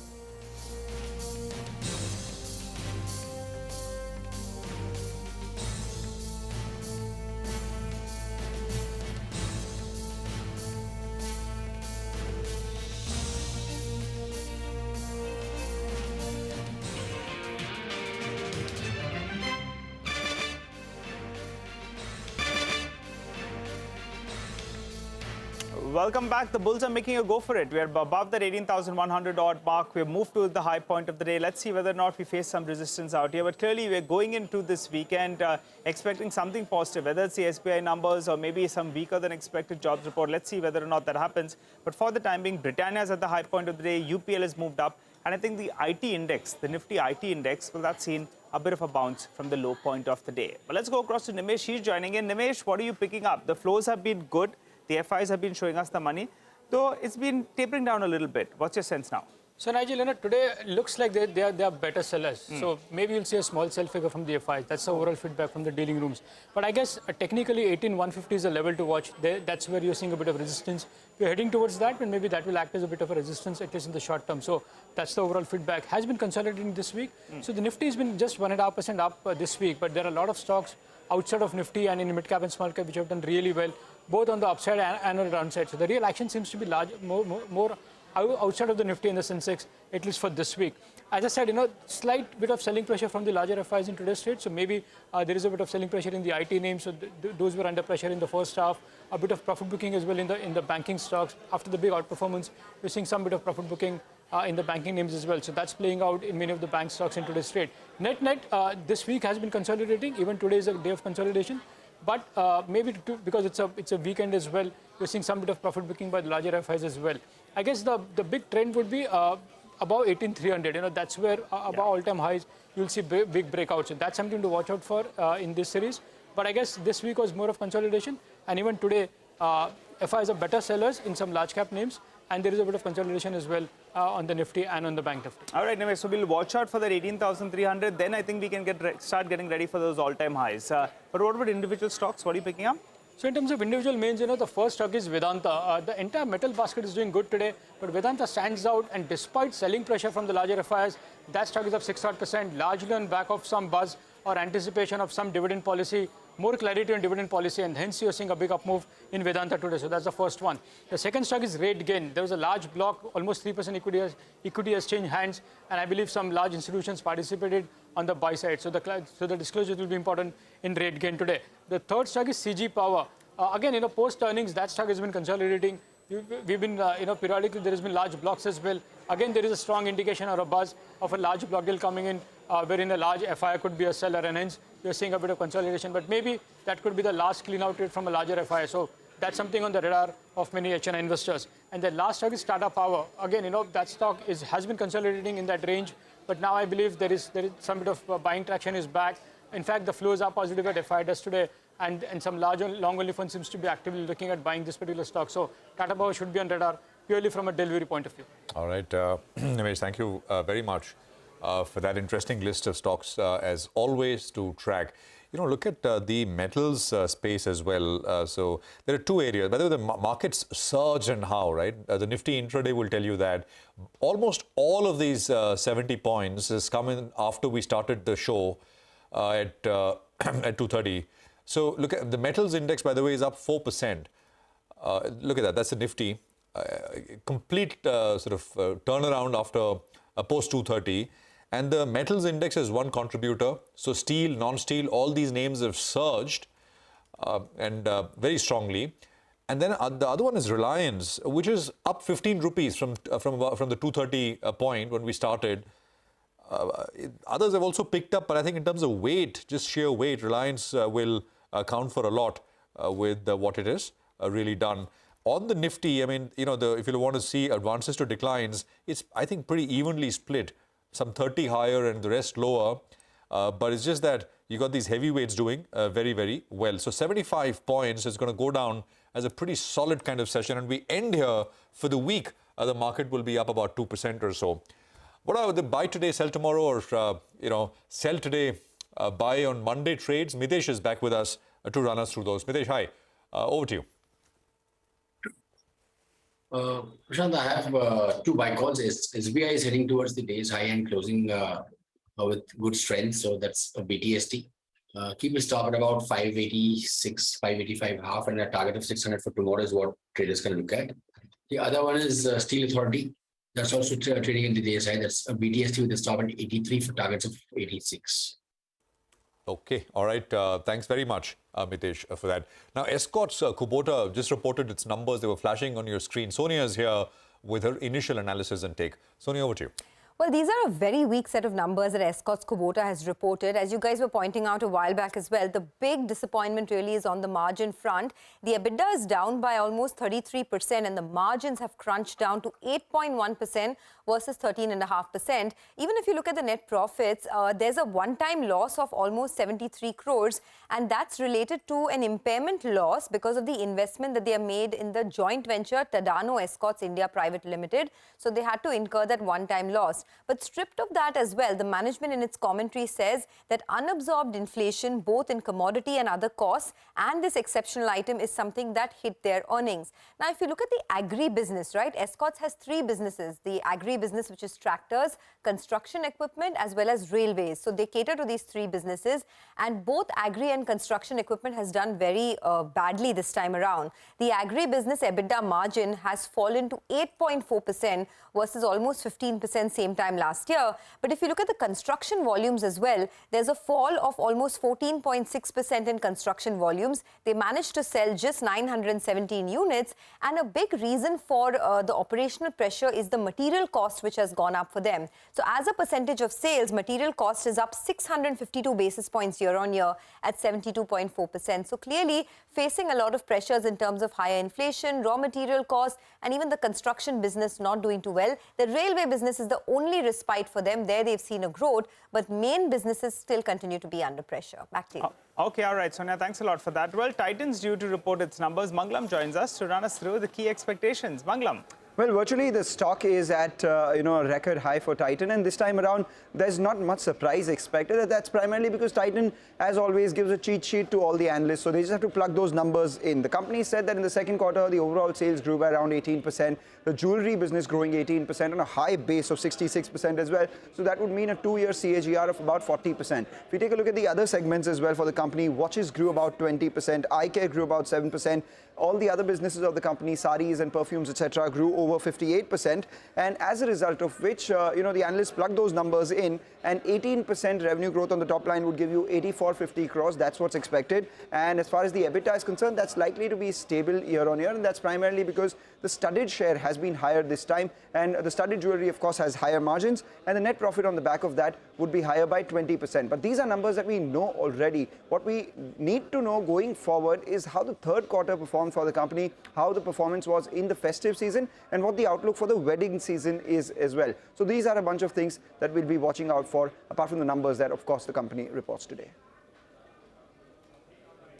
Welcome back. The bulls are making a go for it. We are above that 18,100 odd mark. We've moved to the high point of the day. Let's see whether or not we face some resistance out here. But clearly, we're going into this weekend expecting something positive, whether it's the SBI numbers or maybe some weaker than expected jobs report. Let's see whether or not that happens. But for the time being, Britannia is at the high point of the day. UPL has moved up. And I think the IT index, the Nifty IT index, well, that's seen a bit of a bounce from the low point of the day. But let's go across to Nimesh. He's joining in. Nimesh, what are you picking up? The flows have been good. The FIs have been showing us the money, though it's been tapering down a little bit. What's your sense now? So, Nigel, today it looks like they are better sellers. So, maybe you'll see a small sell figure from the FIs. That's the overall feedback from the dealing rooms. But I guess technically 18,150 is a level to watch. That's where you're seeing a bit of resistance. If you're heading towards that, then maybe that will act as a bit of a resistance, at least in the short term. So, that's the overall feedback. Has been consolidating this week. So, the Nifty has been just 1.5% up this week. But there are a lot of stocks outside of Nifty and in mid-cap and small-cap which have done really well, both on the upside and on the downside. So, the real action seems to be more outside of the Nifty and the Sensex, at least for this week. As I said, slight bit of selling pressure from the larger FIs in today's trade. So maybe there is a bit of selling pressure in the IT names. So those were under pressure in the first half. A bit of profit booking as well in the banking stocks. After the big outperformance, we're seeing some bit of profit booking in the banking names as well. So that's playing out in many of the bank stocks in today's trade. Net, this week has been consolidating. Even today is a day of consolidation. But maybe because it's a weekend as well, you're seeing some bit of profit booking by the larger FIs as well. I guess the big trend would be above 18,300. That's where above all-time highs you'll see big breakouts. So that's something to watch out for in this series. But I guess this week was more of consolidation, and even today FIs are better sellers in some large cap names, and there is a bit of consolidation as well on the Nifty and on the bank Nifty. All right, anyway, so we'll watch out for that 18,300. Then I think we can start getting ready for those all-time highs. But what about individual stocks? What are you picking up? So in terms of individual names, the first stock is Vedanta. The entire metal basket is doing good today, but Vedanta stands out, and despite selling pressure from the larger FIs, that stock is up 6%, largely on back of some buzz or anticipation of some dividend policy, more clarity on dividend policy, and hence you're seeing a big up move in Vedanta today. So that's the first one. The second stock is RateGain. There was a large block, almost 3% equity has changed hands, and I believe some large institutions participated on the buy side. So the disclosure will be important in RateGain today. The third stock is CG Power. Again, post earnings, that stock has been consolidating. We've been, periodically there has been large blocks as well. Again, there is a strong indication or a buzz of a large block deal coming in, wherein a large FI could be a seller, and hence you're seeing a bit of consolidation. But maybe that could be the last clean out trade from a larger FI. So that's something on the radar of many HNI investors. And the last stock is Tata Power. Again, that stock has been consolidating in that range. But now I believe there is some bit of buying traction is back. In fact, the flows are positive at FI does today, and some large long only fund seems to be actively looking at buying this particular stock. So Tata Power should be on radar purely from a delivery point of view. All right, Nimesh, thank you very much for that interesting list of stocks, as always, to track. Look at the metals space as well. So there are two areas. By the way, the markets surge and how, right? The Nifty intraday will tell you that almost all of these 70 points has come in after we started the show at 2:30. So look at the metals index, by the way, is up 4%. Look at that. That's the Nifty. Complete turnaround after post 2:30. And the metals index is one contributor. So steel, non-steel, all these names have surged and very strongly. And then the other one is Reliance, which is up 15 rupees from the 2:30 point when we started. Others have also picked up, but I think in terms of weight, just sheer weight, Reliance will account for a lot with what it is really done. On the Nifty, I mean, if you want to see advances to declines, it's, I think, pretty evenly split. Some 30 higher and the rest lower. But it's just that you got these heavyweights doing very, very well. So 75 points is going to go down as a pretty solid kind of session. And we end here for the week. The market will be up about 2% or so. What are the buy today, sell tomorrow, or, sell today, buy on Monday trades? Mitesh is back with us to run us through those. Mitesh, hi. Over to you. Prashant, I have two buy calls. SBI is heading towards the day's high and closing with good strength. So that's a BTST. Keep a stop at about 586, 585 half, and a target of 600 for tomorrow is what traders can look at. The other one is Steel Authority. That's also trading in the day's high. That's a BTST with a stop at 83 for targets of 86. Okay, all right. Thanks very much, Mitesh, for that. Now, Escorts Kubota just reported its numbers. They were flashing on your screen. Sonia is here with her initial analysis and take. Sonia, over to you. Well, these are a very weak set of numbers that Escorts Kubota has reported. As you guys were pointing out a while back as well, the big disappointment really is on the margin front. The EBITDA is down by almost 33% and the margins have crunched down to 8.1% versus 13.5%. Even if you look at the net profits, there's a one-time loss of almost 73 crores and that's related to an impairment loss because of the investment that they have made in the joint venture Tadano Escorts India Private Limited. So they had to incur that one-time loss. But stripped of that as well, the management in its commentary says that unabsorbed inflation both in commodity and other costs and this exceptional item is something that hit their earnings. Now, if you look at the agri business, right, Escorts has three businesses. The agri business, which is tractors, construction equipment, as well as railways. So they cater to these three businesses and both agri and construction equipment has done very badly this time around. The agri business EBITDA margin has fallen to 8.4% versus almost 15% same time last year. But if you look at the construction volumes as well, there's a fall of almost 14.6% in construction volumes. They managed to sell just 917 units and a big reason for the operational pressure is the material cost which has gone up for them. So as a percentage of sales, material cost is up 652 basis points year on year at 72.4%. So clearly facing a lot of pressures in terms of higher inflation, raw material costs and even the construction business not doing too well. The railway business is the only respite for them. There they've seen a growth, but main businesses still continue to be under pressure. Back to you. Okay, all right, Sonia, thanks a lot for that. Well, Titan's due to report its numbers. Mangalam joins us to run us through the key expectations. Mangalam. Well, virtually the stock is at a record high for Titan, and this time around there's not much surprise expected. That's primarily because Titan, as always, gives a cheat sheet to all the analysts, so they just have to plug those numbers in. The company said that in the second quarter, the overall sales grew by around 18%, the jewelry business growing 18% on a high base of 66% as well. So that would mean a 2-year CAGR of about 40%. If we take a look at the other segments as well for the company, watches grew about 20%, eye care grew about 7%. All the other businesses of the company, saris and perfumes, etc., grew over 58%. And as a result of which, the analysts plugged those numbers in, and 18% revenue growth on the top line would give you 8450 crores. That's what's expected. And as far as the EBITDA is concerned, that's likely to be stable year on year. And that's primarily because the studded share has been higher this time. And the studded jewelry, of course, has higher margins. And the net profit on the back of that would be higher by 20%. But these are numbers that we know already. What we need to know going forward is how the third quarter performed for the company, how the performance was in the festive season, and what the outlook for the wedding season is as well. So these are a bunch of things that we'll be watching out for, apart from the numbers that, of course, the company reports today.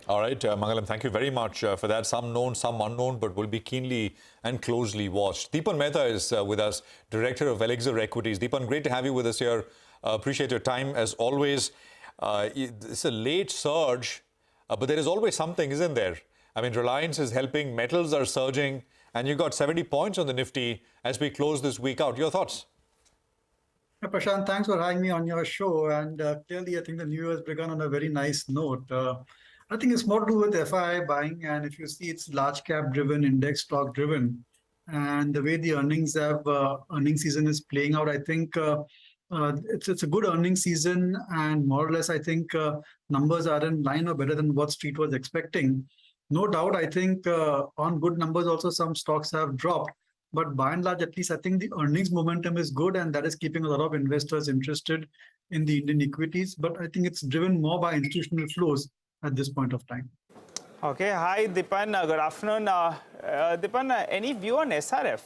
All right, Mangalam, thank you very much for that. Some known, some unknown, but will be keenly and closely watched. Deepan Mehta is with us, Director of Elixir Equities. Deepan, great to have you with us here. Appreciate your time as always. It's a late surge, but there is always something, isn't there? I mean, Reliance is helping, metals are surging, and you got 70 points on the Nifty as we close this week out. Your thoughts? Prashant, thanks for having me on your show. And clearly, I think the new year has begun on a very nice note. I think it's more to do with FII buying. And if you see, it's large cap driven, index stock driven. And the way the earnings season is playing out, I think it's a good earnings season. And more or less, I think numbers are in line or better than what Street was expecting. No doubt, I think on good numbers also some stocks have dropped. But by and large, at least I think the earnings momentum is good and that is keeping a lot of investors interested in the Indian equities. But I think it's driven more by institutional flows at this point of time. Okay, hi Deepan, good afternoon. Deepan, any view on SRF?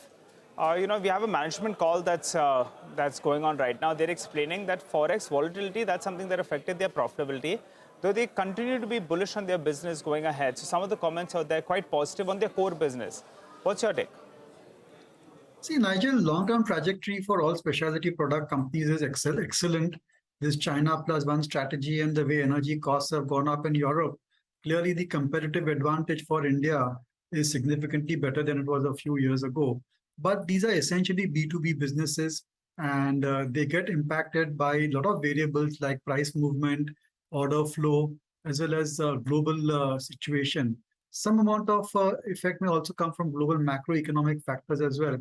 We have a management call that's going on right now. They're explaining that Forex volatility, that's something that affected their profitability, though they continue to be bullish on their business going ahead. So some of the comments out there quite positive on their core business. What's your take? See, Nigel, long-term trajectory for all specialty product companies is excellent. This China plus one strategy and the way energy costs have gone up in Europe, clearly the competitive advantage for India is significantly better than it was a few years ago. But these are essentially B2B businesses and they get impacted by a lot of variables like price movement, order flow, as well as global situation. Some amount of effect may also come from global macroeconomic factors as well.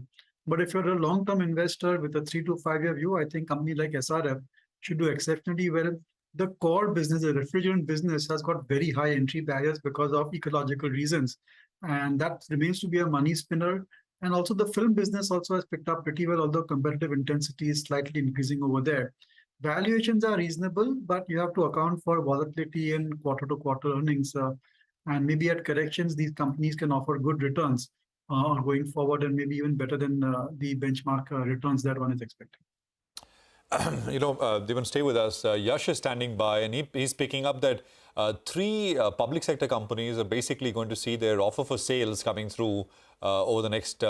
But if you're a long-term investor with a 3 to 5 year view, I think company like SRF should do exceptionally well. the core business, the refrigerant business, has got very high entry barriers because of ecological reasons. And that remains to be a money spinner. And also the film business also has picked up pretty well, although competitive intensity is slightly increasing over there. Valuations are reasonable, but you have to account for volatility in quarter-to-quarter earnings. And maybe at corrections, these companies can offer good returns going forward, and maybe even better than the benchmark returns that one is expecting. Devan, stay with us. Yash is standing by, and he's picking up that three public sector companies are basically going to see their offer for sales coming through over the next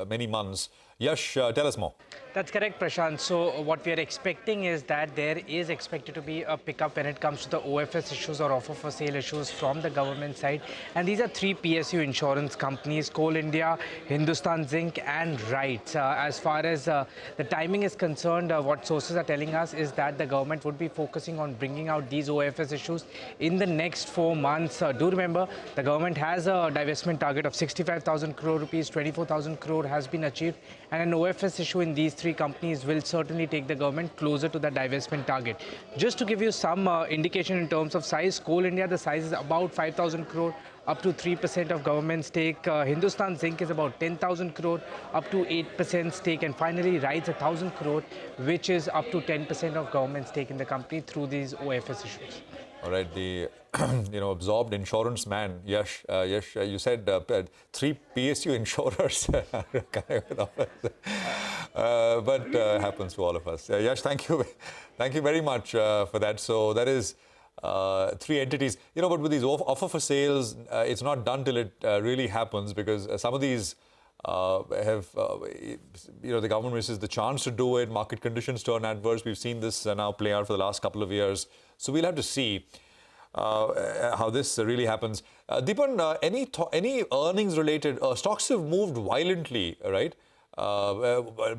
many months. Yash, tell us more. That's correct, Prashant. So what we are expecting is that there is expected to be a pickup when it comes to the OFS issues or offer for sale issues from the government side. And these are three PSU insurance companies: Coal India, Hindustan Zinc and RITES. As far as the timing is concerned, what sources are telling us is that the government would be focusing on bringing out these OFS issues in the next 4 months. Do remember, the government has a divestment target of 65,000 crore rupees, 24,000 crore has been achieved. And an OFS issue in these three companies will certainly take the government closer to the divestment target. Just to give you some indication in terms of size, Coal India, the size is about 5,000 crore, up to 3% of government stake. Hindustan Zinc is about 10,000 crore, up to 8% stake. And finally, RITES 1,000 crore, which is up to 10% of government stake in the company through these OFS issues. All right, the absorbed insurance man, Yash. Yash, you said three PSU insurers, but happens to all of us. Yash, thank you very much for that. So that is three entities. But with these offer for sales, it's not done till it really happens, because some of these have, the government misses the chance to do it. Market conditions turn adverse. We've seen this now play out for the last couple of years. So we'll have to see how this really happens. Deepan, any earnings related stocks have moved violently, right?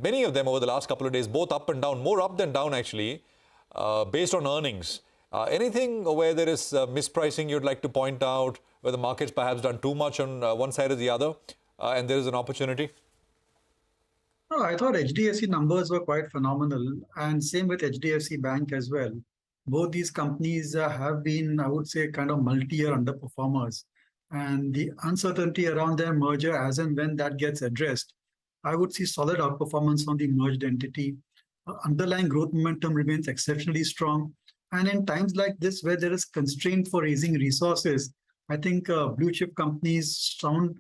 Many of them over the last couple of days, both up and down, more up than down actually, based on earnings. Anything where there is mispricing you'd like to point out, where the market's perhaps done too much on one side or the other, and there is an opportunity? No, I thought HDFC numbers were quite phenomenal, and same with HDFC Bank as well. Both these companies have been, I would say, kind of multi-year underperformers. And the uncertainty around their merger, as and when that gets addressed, I would see solid outperformance on the merged entity. Underlying growth momentum remains exceptionally strong. And in times like this, where there is constraint for raising resources, I think blue chip companies,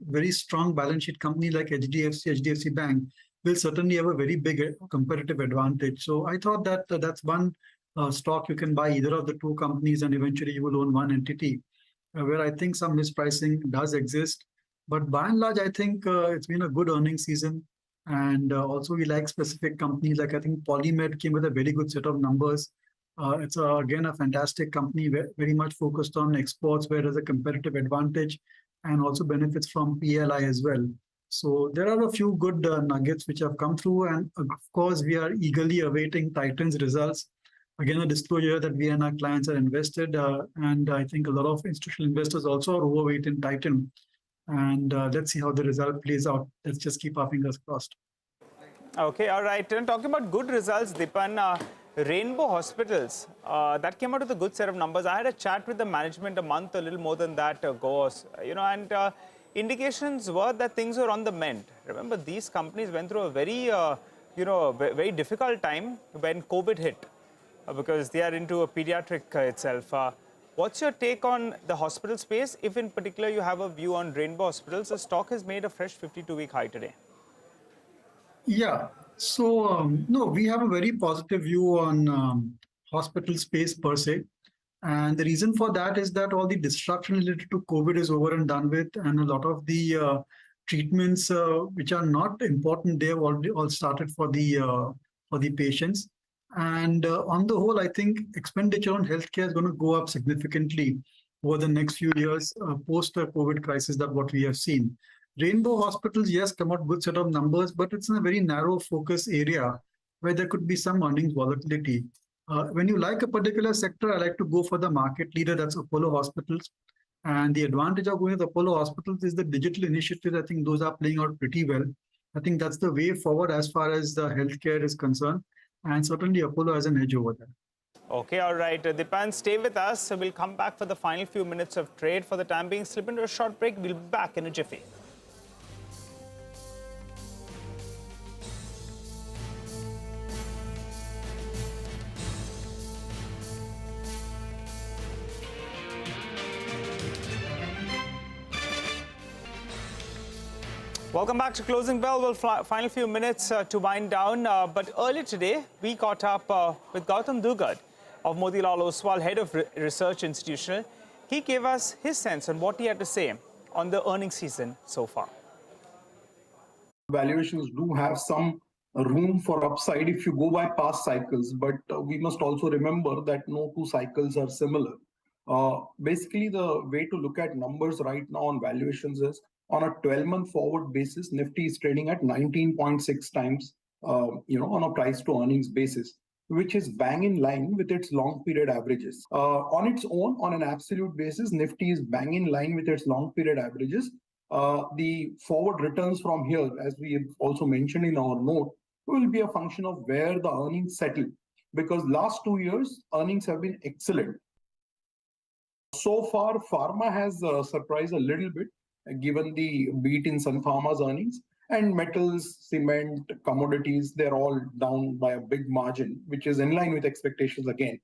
very strong balance sheet company like HDFC Bank will certainly have a very big competitive advantage. So I thought that that's one stock you can buy either of the two companies, and eventually you will own one entity, where I think some mispricing does exist. But by and large, I think it's been a good earnings season. And also we like specific companies, like I think Polymed came with a very good set of numbers. It's again a fantastic company, very much focused on exports, where there's a competitive advantage, and also benefits from PLI as well. So there are a few good nuggets which have come through, and of course we are eagerly awaiting Titan's results. Again, a disclosure that we and our clients are invested, and I think a lot of institutional investors also are overweight in Titan. And let's see how the result plays out. Let's just keep our fingers crossed. Okay, all right. And talking about good results, Deepan, Rainbow Hospitals, that came out with a good set of numbers. I had a chat with the management a little more than that ago, and indications were that things were on the mend. Remember, these companies went through a very, very difficult time when COVID hit, because they are into a pediatric itself. What's your take on the hospital space? If in particular you have a view on Rainbow Hospitals, the stock has made a fresh 52-week high today. Yeah, so no, we have a very positive view on hospital space per se. And the reason for that is that all the disruption related to COVID is over and done with, and a lot of the treatments which are not important, they have already all started for the patients. And on the whole, I think expenditure on healthcare is going to go up significantly over the next few years post the COVID crisis, that what we have seen. Rainbow Hospitals, yes, come out good set of numbers, but it's in a very narrow focus area where there could be some earnings volatility. When you like a particular sector, I like to go for the market leader, that's Apollo Hospitals. And the advantage of going with Apollo Hospitals is the digital initiatives. I think those are playing out pretty well. I think that's the way forward as far as the healthcare is concerned. And certainly Apollo has an edge over there. Okay, all right. Dipan, stay with us. We'll come back for the final few minutes of trade. For the time being, slip into a short break. We'll be back in a jiffy. Welcome back to Closing Bell. Well, final few minutes to wind down. But earlier today, we caught up with Gautam Dugad of Motilal Oswal, Head of Research Institutional. He gave us his sense on what he had to say on the earnings season so far. Valuations do have some room for upside if you go by past cycles, but we must also remember that no two cycles are similar. Basically, the way to look at numbers right now on valuations is on a 12-month forward basis, Nifty is trading at 19.6 times, on a price to earnings basis, which is bang in line with its long period averages. On its own, on an absolute basis, Nifty is bang in line with its long period averages. The forward returns from here, as we have also mentioned in our note, will be a function of where the earnings settle, because last 2 years, earnings have been excellent. So far, pharma has surprised a little bit, given the beat in Sun Pharma's earnings, and metals, cement, commodities, they're all down by a big margin, which is in line with expectations again.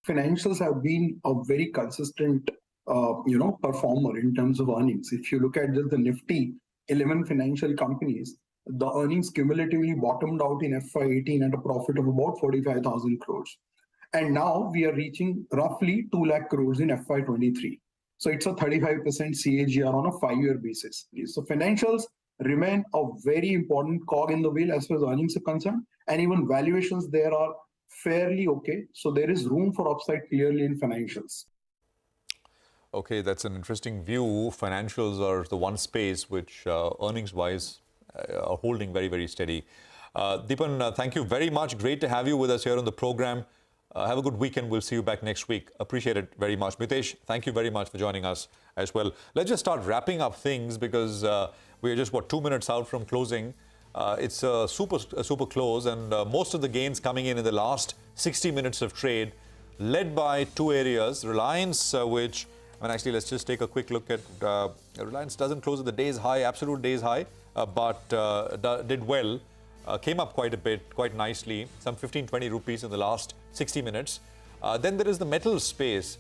Financials have been a very consistent, performer in terms of earnings. If you look at just the Nifty 11 financial companies, the earnings cumulatively bottomed out in FY18 at a profit of about 45,000 crores. And now we are reaching roughly 2 lakh crores in FY23. So it's a 35% CAGR on a 5-year basis. So financials remain a very important cog in the wheel as far as earnings are concerned, and even valuations there are fairly okay. So there is room for upside clearly in financials. Okay, that's an interesting view. Financials are the one space which earnings-wise are holding very, very steady. Deepan, thank you very much. Great to have you with us here on the program. Have a good weekend. We'll see you back next week. Appreciate it very much. Mitesh, thank you very much for joining us as well. Let's just start wrapping up things because we're just, 2 minutes out from closing. It's a super close, and most of the gains coming in the last 60 minutes of trade, led by two areas. Reliance, actually, let's just take a quick look at Reliance. Doesn't close at the day's high, absolute day's high, but did well. Came up quite a bit, quite nicely, some 15-20 rupees in the last 60 minutes. Then there is the metals space.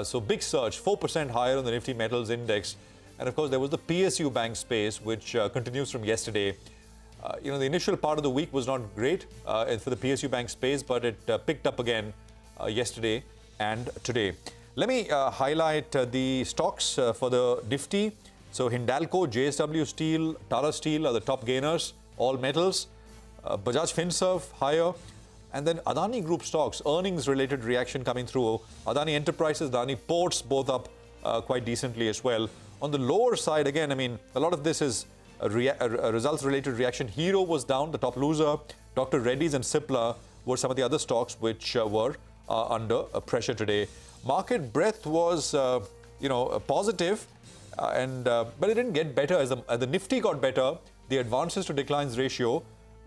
So big surge, 4% higher on the Nifty Metals Index. And of course, there was the PSU Bank space, which continues from yesterday. The initial part of the week was not great for the PSU Bank space, but it picked up again yesterday and today. Let me highlight the stocks for the Nifty. So Hindalco, JSW Steel, Tata Steel are the top gainers, all metals. Bajaj Finserv higher, and then Adani Group stocks, earnings-related reaction coming through. Adani Enterprises, Adani Ports, both up quite decently as well. On the lower side, again, a lot of this is a results-related reaction. Hero was down, the top loser. Dr. Reddy's and Cipla were some of the other stocks which were under pressure today. Market breadth was, positive, but it didn't get better as the Nifty got better. The advances to declines ratio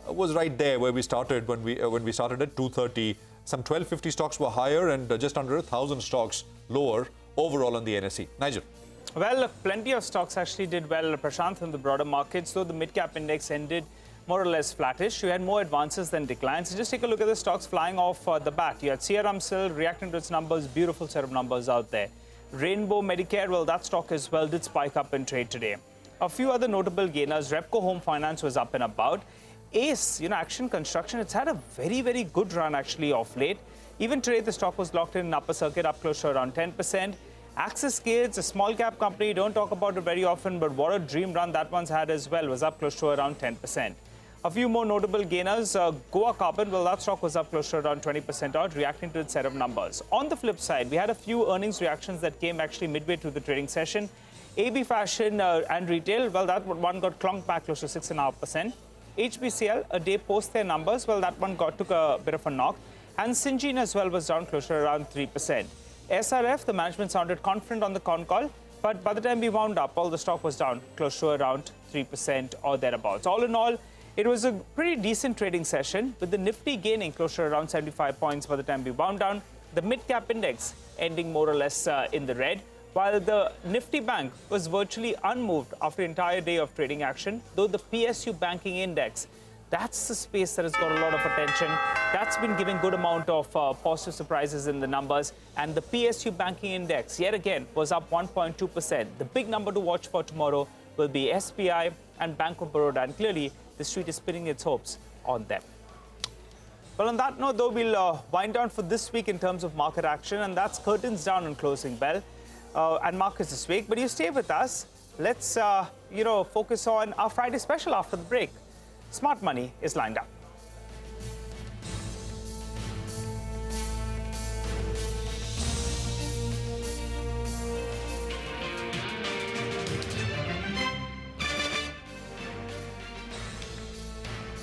was right there where we started when we started at 230. Some 1250 stocks were higher and just under 1,000 stocks lower overall on the NSE. Nigel. Well, plenty of stocks actually did well, Prashant, in the broader markets, though the mid-cap index ended more or less flattish. You had more advances than declines. So just take a look at the stocks flying off the bat. You had Sierra Ramsell reacting to its numbers, beautiful set of numbers out there. Rainbow Medicare, well, that stock as well did spike up in trade today. A few other notable gainers. Repco Home Finance was up and about. Ace, Action Construction, it's had a very, very good run actually of late. Even today, the stock was locked in upper circuit, up close to around 10%. Axis Gates, a small cap company, don't talk about it very often, but what a dream run that one's had as well, was up close to around 10%. A few more notable gainers. Goa Carbon, well, that stock was up close to around 20% out, reacting to its set of numbers. On the flip side, we had a few earnings reactions that came actually midway through the trading session. AB Fashion and Retail, well, that one got clunked back close to 6.5%. HBCL, a day post their numbers, well, that one took a bit of a knock. And Syngene as well was down close to around 3%. SRF, the management sounded confident on the con call, but by the time we wound up, all the stock was down close to around 3% or thereabouts. All in all, It was a pretty decent trading session, with the Nifty gaining close to around 75 points by the time we wound down. The mid-cap index ending more or less in the red, while the Nifty Bank was virtually unmoved after an entire day of trading action, though the PSU Banking Index, that's the space that has got a lot of attention. That's been giving good amount of positive surprises in the numbers. And the PSU Banking Index, yet again, was up 1.2%. The big number to watch for tomorrow will be SBI and Bank of Baroda. And clearly, the street is pinning its hopes on them. Well, on that note, though, we'll wind down for this week in terms of market action. And that's curtains down and closing bell and markets this week. But you stay with us. Let's, focus on our Friday special after the break. Smart money is lined up.